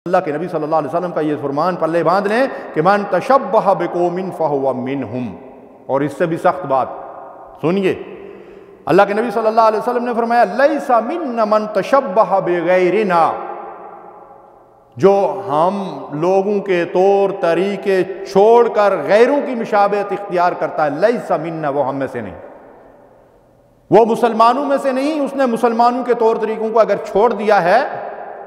اللہ کے نبی صلی اللہ علیہ وسلم کا یہ فرمان پلے باندھ لیں کہ من تشبہ بقوم فہو منہم، اور اس سے بھی سخت بات سنیے، اللہ کے نبی صلی اللہ علیہ وسلم نے فرمایا لیس منا من تشبہ بغیرنا، جو ہم لوگوں کے طور طریقے چھوڑ کر غیروں کی مشابہت اختیار کرتا ہے، لیس منا، وہ ہم میں سے نہیں، وہ مسلمانوں میں سے نہیں، اس نے مسلمانوں کے طور طریقوں کو اگر چھوڑ دیا ہے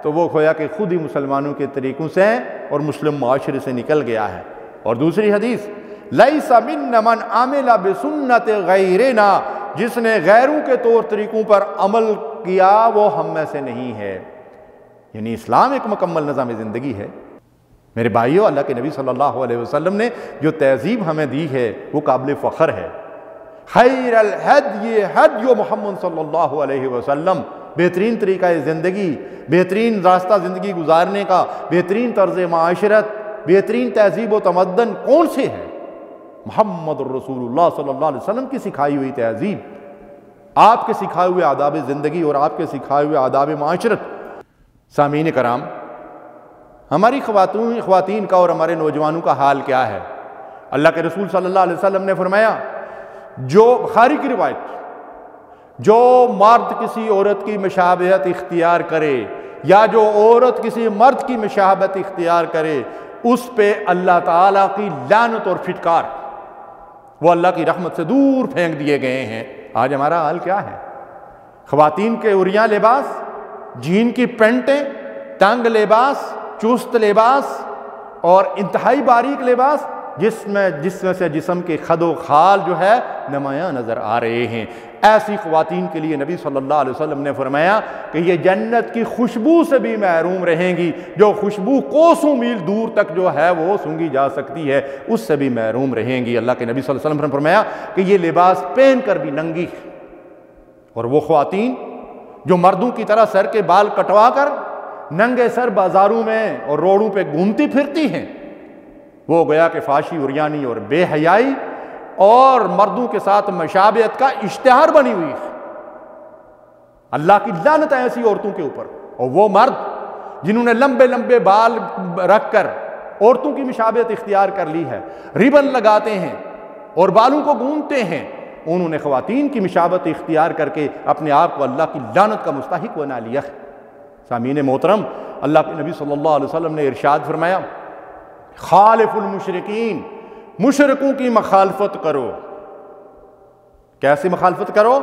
تو وہ گویا کہ خود ہی مسلمانوں کے طریقوں سے اور مسلم معاشرے سے نکل گیا ہے۔ اور دوسری حدیث لیس منا من عمل بسنت غیرنا، جس نے غیروں کے طور طریقوں پر عمل کیا وہ ہم میں سے نہیں ہے۔ یعنی اسلام ایک مکمل نظام زندگی ہے میرے بھائیو۔ اللہ کے نبی صلی اللہ علیہ وسلم نے جو تہذیب ہمیں دی ہے وہ قابل فخر ہے۔ خیر الہدی ہدی محمد صلی اللہ علیہ وسلم، بہترین طریقہ زندگی، بہترین راستہ زندگی گزارنے کا، بہترین طرز معاشرت، بہترین تہذیب و تمدن کون سے ہے؟ محمد الرسول اللہ صلی اللہ علیہ وسلم کی سکھائی ہوئی تہذیب، آپ کے سکھائے ہوئے آداب زندگی اور آپ کے سکھائے ہوئے آداب معاشرت۔ سامعین کرام، ہماری خواتین کا اور ہمارے نوجوانوں کا حال کیا ہے؟ اللہ کے رسول صلی اللہ علیہ وسلم نے فرمایا، جو بخاری کی روایت، جو مرد کسی عورت کی مشابہت اختیار کرے یا جو عورت کسی مرد کی مشابہت اختیار کرے، اس پہ اللہ تعالیٰ کی لعنت اور پھٹکار، وہ اللہ کی رحمت سے دور پھینک دیے گئے ہیں۔ آج ہمارا حال کیا ہے؟ خواتین کے عریاں لباس، جین کی پینٹیں، تنگ لباس، چست لباس اور انتہائی باریک لباس، جس میں سے جسم کے خد و خال جو ہے نمایاں نظر آ رہے ہیں۔ ایسی خواتین کے لیے نبی صلی اللہ علیہ وسلم نے فرمایا کہ یہ جنت کی خوشبو سے بھی محروم رہیں گی، جو خوشبو کوسوں میل دور تک جو ہے وہ سونگھی جا سکتی ہے، اس سے بھی محروم رہیں گی۔ اللہ کے نبی صلی اللہ علیہ وسلم نے فرمایا کہ یہ لباس پہن کر بھی ننگی، اور وہ خواتین جو مردوں کی طرح سر کے بال کٹوا کر ننگے سر بازاروں میں اور روڈوں پہ گھومتی پھرتی ہیں، وہ گویا کہ فحاشی، عریانی اور بے حیائی اور مردوں کے ساتھ مشابہت کا اشتہار بنی ہوئی ہے۔ اللہ کی لعنت ہے ایسی عورتوں کے اوپر۔ اور وہ مرد جنہوں نے لمبے لمبے بال رکھ کر عورتوں کی مشابہت اختیار کر لی ہے، ریبن لگاتے ہیں اور بالوں کو گونتے ہیں، انہوں نے خواتین کی مشابہت اختیار کر کے اپنے آپ کو اللہ کی لعنت کا مستحق بنا لیا ہے۔ سامعین محترم، اللہ کے نبی صلی اللہ علیہ وسلم نے ارشاد فرمایا، خالف المشرکین، مشرکوں کی مخالفت کرو۔ کیسے مخالفت کرو؟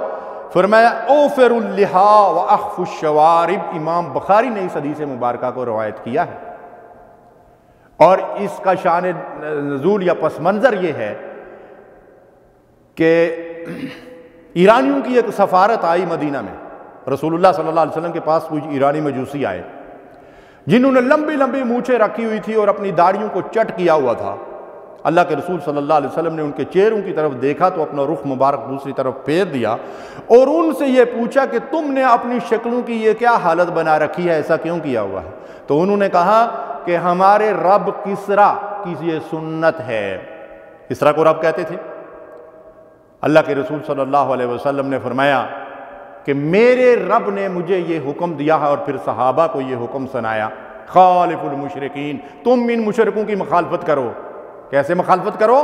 فرمایا اوفر اللحا واخف الشوارب۔ امام بخاری نے اس حدیث مبارکہ کو روایت کیا ہے، اور اس کا شان نزول یا پس منظر یہ ہے کہ ایرانیوں کی ایک سفارت آئی مدینہ میں، رسول اللہ صلی اللہ علیہ وسلم کے پاس کچھ ایرانی مجوسی آئے جنہوں نے لمبی لمبی مونچھیں رکھی ہوئی تھی اور اپنی داڑھیوں کو چٹ کیا ہوا تھا۔ اللہ کے رسول صلی اللہ علیہ وسلم نے ان کے چہروں کی طرف دیکھا تو اپنا رخ مبارک دوسری طرف پھیر دیا اور ان سے یہ پوچھا کہ تم نے اپنی شکلوں کی یہ کیا حالت بنا رکھی ہے، ایسا کیوں کیا ہوا ہے؟ تو انہوں نے کہا کہ ہمارے رب کسرا کی یہ سنت ہے۔ کسرا کو رب کہتے تھے۔ اللہ کے رسول صلی اللہ علیہ وسلم نے فرمایا کہ میرے رب نے مجھے یہ حکم دیا ہے، اور پھر صحابہ کو یہ حکم سنایا، خالف المشرکین، تم ان مشرکوں کی مخالفت کرو۔ کیسے مخالفت کرو؟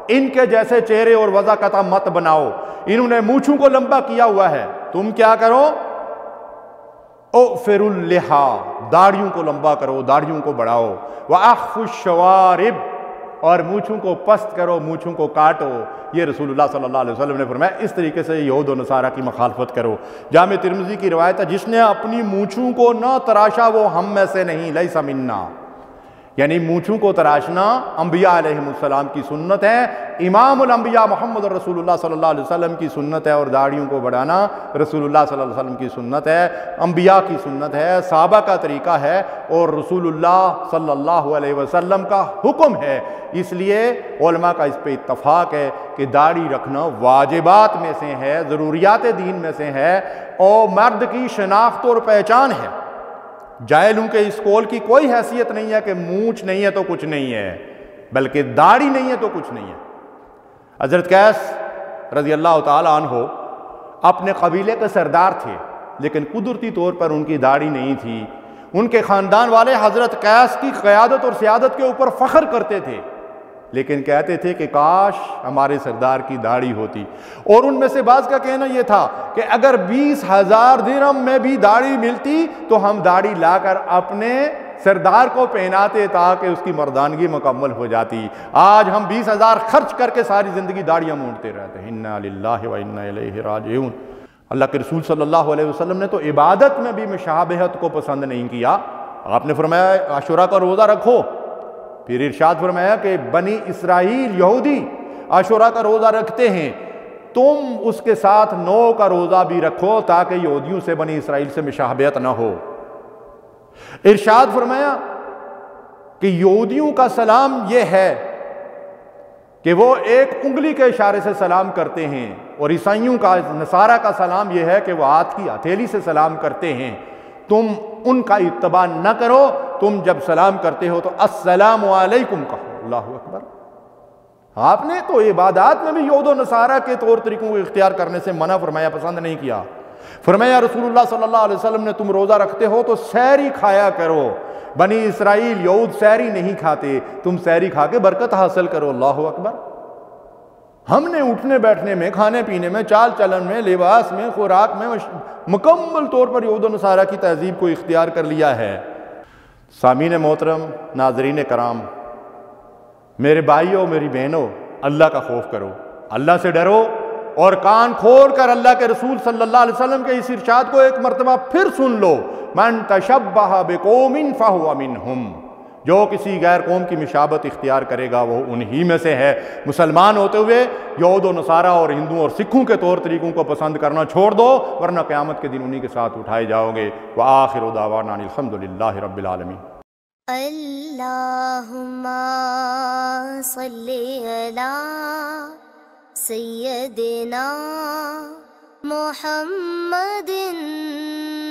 ان کے جیسے چہرے اور وضع قطع مت بناؤ۔ انہوں نے مونچھوں کو لمبا کیا ہوا ہے، تم کیا کرو؟ اوفر اللحا، داڑھیوں کو لمبا کرو، داڑھیوں کو بڑھاؤ، واخف الشوارب، اور مونچھوں کو پست کرو، مونچھوں کو کاٹو۔ یہ رسول اللہ صلی اللہ علیہ وسلم نے فرمایا اس طریقے سے یہود و نصارہ کی مخالفت کرو۔ جامع ترمذی کی روایت ہے، جس نے اپنی مونچھوں کو نہ تراشا وہ ہم میں سے نہیں، لیس منا۔ یعنی مونچھوں کو تراشنا انبیاء علیہ السلام کی سنت ہے، امام الانبیاء محمد رسول اللہ صلی اللہ علیہ وسلم کی سنت ہے، اور داڑھیوں کو بڑھانا رسول اللہ صلی اللہ علیہ وسلم کی سنت ہے، انبیاء کی سنت ہے، صحابہ کا طریقہ ہے، اور رسول اللہ صلی اللہ علیہ وسلم کا حکم ہے۔ اس لیے علماء کا اس پہ اتفاق ہے کہ داڑھی رکھنا واجبات میں سے ہے، ضروریات دین میں سے ہے، اور مرد کی شناخت اور پہچان ہے۔ جاہلوں کے اس قول کی کوئی حیثیت نہیں ہے کہ مونچھ نہیں ہے تو کچھ نہیں ہے، بلکہ داڑھی نہیں ہے تو کچھ نہیں ہے۔ حضرت قیس رضی اللہ تعالیٰ عنہ اپنے قبیلے کے سردار تھے، لیکن قدرتی طور پر ان کی داڑھی نہیں تھی۔ ان کے خاندان والے حضرت قیس کی قیادت اور سیادت کے اوپر فخر کرتے تھے، لیکن کہتے تھے کہ کاش ہمارے سردار کی داڑھی ہوتی۔ اور ان میں سے بعض کا کہنا یہ تھا کہ اگر 20,000 درہم میں بھی داڑھی ملتی تو ہم داڑھی لا کر اپنے سردار کو پہناتے تاکہ اس کی مردانگی مکمل ہو جاتی۔ آج ہم 20,000 خرچ کر کے ساری زندگی داڑھیاں مونڈتے رہتے ہیں۔ انا للہ و انا الیہ راجعون۔ اللہ کے رسول صلی اللہ علیہ وسلم نے تو عبادت میں بھی مشابہت کو پسند نہیں کیا۔ آپ نے فرمایا عاشوراء کا روزہ رکھو، پھر ارشاد فرمایا کہ بنی اسرائیل یہودی عاشوراء کا روزہ رکھتے ہیں، تم اس کے ساتھ 9 کا روزہ بھی رکھو تاکہ یہودیوں سے بنی اسرائیل سے مشابہت نہ ہو۔ ارشاد فرمایا کہ یہودیوں کا سلام یہ ہے کہ وہ ایک انگلی کے اشارے سے سلام کرتے ہیں، اور عیسائیوں کا نصارہ کا سلام یہ ہے کہ وہ ہاتھ کی ہتھیلی سے سلام کرتے ہیں۔ تم ان کا اتباع نہ کرو، تم جب سلام کرتے ہو تو السلام علیکم کہو۔ اللہ اکبر۔ آپ نے تو عبادات میں بھی یہود و نصارہ کے طور طریقوں کو اختیار کرنے سے منع فرمایا، پسند نہیں کیا۔ فرمایا رسول اللہ صلی اللہ علیہ وسلم نے تم روزہ رکھتے ہو تو سحری کھایا کرو، بنی اسرائیل یہود سحری نہیں کھاتے، تم سحری کھا کے برکت حاصل کرو۔ اللہ اکبر۔ ہم نے اٹھنے بیٹھنے میں، کھانے پینے میں، چال چلن میں، لباس میں، خوراک میں مکمل طور پر یہود و نصارہ کی تہذیب کو اختیار کر لیا ہے۔ سامعین محترم، ناظرین کرام، میرے بھائیوں، میری بہنوں، اللہ کا خوف کرو، اللہ سے ڈرو، اور کان کھول کر اللہ کے رسول صلی اللہ علیہ وسلم کے اس ارشاد کو ایک مرتبہ پھر سن لو، من تشبہ بقوم فہو منہم۔ جو کسی غیر قوم کی مشابہت اختیار کرے گا وہ انہی میں سے ہے۔ مسلمان ہوتے ہوئے یہود و نصارہ اور ہندوؤں اور سکھوں کے طور طریقوں کو پسند کرنا چھوڑ دو، ورنہ قیامت کے دن انہی کے ساتھ اٹھائے جاؤ گے۔ وآخر دعوانا الحمدللہ رب العالمین۔ اللہم صلی علی سیدنا محمد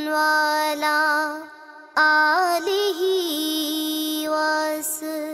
وعلی آلہ وصحبہ